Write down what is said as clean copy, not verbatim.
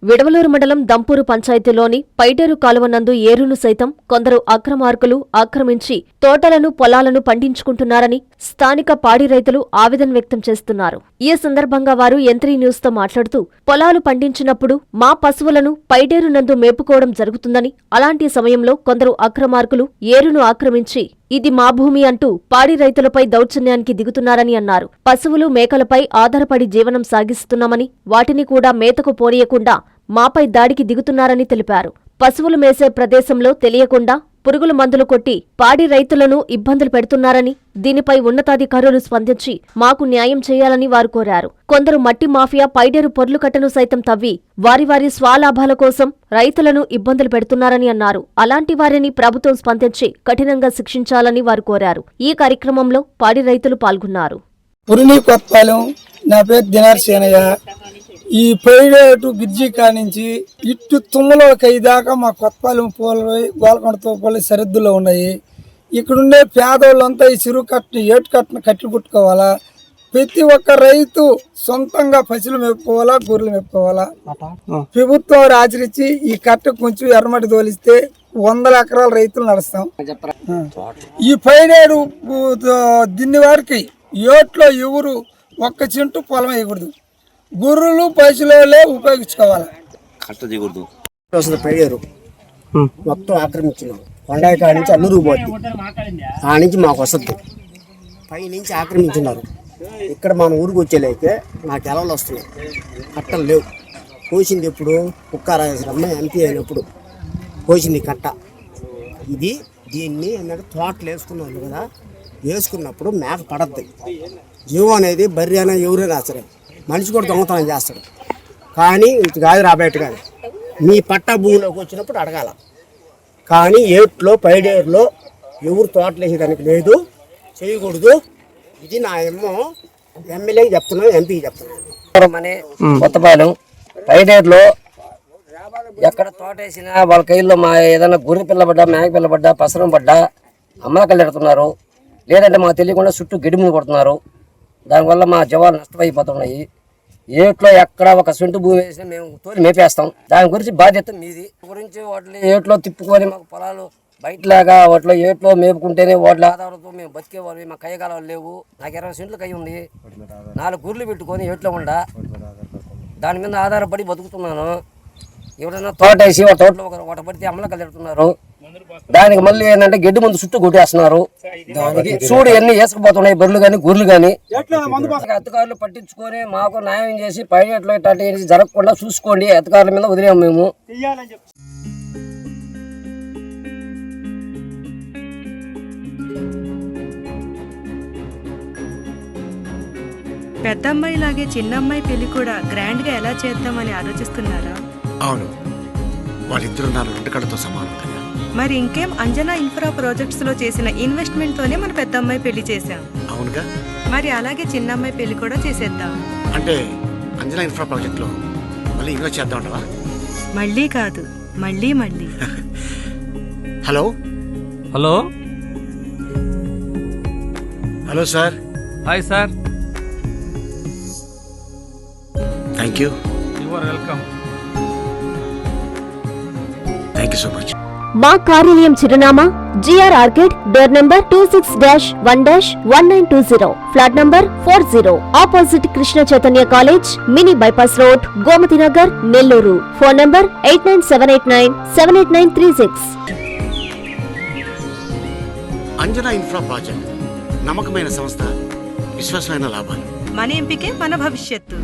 విడవలూరు మండలం దంపూరు పంచాయతీలోని పైడేరు కాలువ నందు ఏరును సైతం కొందరు అక్రమార్కులు ఆక్రమించి తోటలను పొలాలను పండించుకుంటున్నారని స్థానిక పాడి రైతులు ఆవేదన వ్యక్తం చేస్తున్నారు. ఈ సందర్భంగా వారు యంత్రీ న్యూస్ తో మాట్లాడుతూ పొలాలు పండించినప్పుడు మా పశువులను పైడేరు నందు మేపుకోవడం జరుగుతుందని, అలాంటి సమయంలో కొందరు అక్రమార్కులు ఏరును ఆక్రమించి ఇది మా భూమి అంటూ పాడి రైతులపై దౌర్జన్యానికి దిగుతున్నారని అన్నారు. పశువులు మేకలపై ఆధారపడి జీవనం సాగిస్తున్నామని, వాటిని కూడా మేతకు పోనీయకుండా మాపై దాడికి దిగుతున్నారని తెలిపారు. పశువులు మేసే ప్రదేశంలో తెలియకుండా పురుగుల మందులు కొట్టి పాడి రైతులను ఇబ్బందులు పెడుతున్నారని, దీనిపై ఉన్నతాధికారులు స్పందించి మాకు న్యాయం చేయాలని వారు కోరారు. కొందరు మట్టి మాఫియా పైడేరు పొర్లుకట్టను సైతం తవ్వి వారి స్వలాభాల కోసం రైతులను ఇబ్బందులు పెడుతున్నారని అన్నారు. అలాంటి వారిని ప్రభుత్వం స్పందించి కఠినంగా శిక్షించాలని వారు కోరారు. ఈ కార్యక్రమంలో పాడి రైతులు పాల్గొన్నారు. నా పేరు దినార్ సేనయ్య. ఈ పైడేటు బ్రిడ్జి కానించి ఇటు తుమ్మలో దాకా మా కొత్తపాలెం పోలవి గోల్కొండ తోపల్లి సరిహద్దులో ఉన్నాయి. ఇక్కడుండే పేదోళ్ళంతా ఈ చెరువు కట్టు ఏటు కట్టును కట్లు కుట్టుకోవాలా. ప్రతి ఒక్క రైతు సొంతంగా పశువులు మేపుకోవాలా, గొర్రెలు మేపుకోవాలా. ప్రభుత్వం ఆచరించి ఈ కట్ట కొంచెం ఎర్రమట్టి తోలిస్తే 100 ఎకరాల రైతులు నడుస్తాం. ఈ పైడేడు దీన్ని వారికి ఏట్లో ఎవరు ఒక్క చెంటు పొలం వేయకూడదు. గొర్రెలు పశువులే ఉపయోగించుకోవాలి. పైడేరు మొత్తం ఆక్రమించినాం. కొండాయి కాడి నుంచి అల్లూరు పోద్ది, ఆ నుంచి మాకు వసద్దు. పై నుంచి ఆక్రమించున్నారు. ఇక్కడ మన ఊరికి వచ్చేలేకే నాకు ఎలవలు వస్తున్నాయి. కట్టలు లేవు. పోసింది ఎప్పుడు కుక్కారాజమ్మ ఎంపీ అయినప్పుడు పోసింది కట్ట. దీన్ని ఏంటంటే తోటలు వేసుకున్నాను కదా, వేసుకున్నప్పుడు మేక పడద్ది. జీవం అనేది బర్రె అయినా ఎవరైనా సరే మనిషి కూడా దొంగతనం చేస్తాడు. కానీ ఇది కాదు రాబేట కాదు, మీ పట్టా భూమిలోకి వచ్చినప్పుడు అడగాల. కానీ ఏట్లో పైడేరులో ఎవరు తోటలు వేసేదానికి లేదు, చేయకూడదు. ఇది నా ఎమ్మెల్యేకి చెప్తున్నాను, ఎంపీకి చెప్తున్నాను. అని కొత్తపాలెం పైడేరులో ఎక్కడ తోట వేసినా వాళ్ళ కైల్లో మా ఏదైనా గొర్రె పిల్ల పడ్డా, మేక పిల్ల పడ్డా, పసరం పడ్డా అమ్మలకళ్ళు ఎడుతున్నారు. లేదంటే మాకు తెలియకుండా చుట్టూ గిడిములు కొడుతున్నారు. దానివల్ల మా జీవాలు నష్టమైపోతున్నాయి. ఏట్లో ఎక్కడ ఒక సెంటు భూమి వేసినా మేము తోలి మేపేస్తాం. దాని గురించి బాధ్యత మీది. గురించి వాటిని ఏట్లో తిప్పుకొని మాకు పొలాలు బయటలాగా వాటిలో ఏట్లో మేపుకుంటేనే వాటి ఆధారంతో మేము బతికేవాళ్ళు. మా కయ్యగాలు లేవు. నాకు 20 సెంట్లు కయ్యి ఉంది. 4 గుర్రెలు పెట్టుకొని ఏట్లో ఉండా దాని మీద ఆధారపడి బతుకుతున్నాను. ఎవరైనా తోట వేసి ఒక తోటలో ఒకట పడితే అమ్మలకళ్ళు ఎడుతున్నారు. దానికి మళ్ళీ ఏంటంటే గడ్డి ముందు చుట్టూ కొట్టేస్తున్నారు. దానికి చూడు ఎన్ని వేసుకుపోతున్నాయి బర్రెలు కానీ గొర్రెలు కానీ. అధికారులు పట్టించుకొని మాకు న్యాయం చేసి పైడేట్లో ఇట్లాంటి జరగకుండా చూసుకోండి. అధికారుల మీద వదిలేము మేము. పెద్దమ్మాయి లాగే చిన్నమ్మాయి పెళ్లి కూడా గ్రాండ్ గా ఎలా చేద్దామని ఆలోచిస్తున్నారా? అవును, వాళ్ళిద్దరూ నా 2 కళ్ళతో సమానం కదా. మరి ఇంకేం, అంజనా ఇన్ఫ్రా ప్రాజెక్ట్స్ లో చేసిన ఇన్వెస్ట్మెంట్ తోనే మన పెద్దమ్మాయి పెళ్లి చేశాం. అవునుగా, మరి అలాగే చిన్నమ్మాయి పెళ్లి కూడా చేసేద్దాం. అంటే అంజనా ఇన్ఫ్రా ప్రాజెక్ట్ లో మళ్ళీ ఇన్వెస్ట్ చేద్దామంటావా? మళ్ళీ కాదు, మళ్ళీ మళ్ళీ. Hello hello hello sir. Hi sir. Thank you. You are welcome. Thank you so much. మా కార్యాలయం చిరునామా GR arcade, door number 26-1-1920, flat number 40, opposite Krishna Chaitanya college, mini bypass road, Gomathi Nagar, Nellore. Phone number 8978978936. Anjana infra project నమ్మకమైన సంస్థ, విశ్వాసమైన లాభాలు. మన ఎంపికే మన భవిష్యత్తు.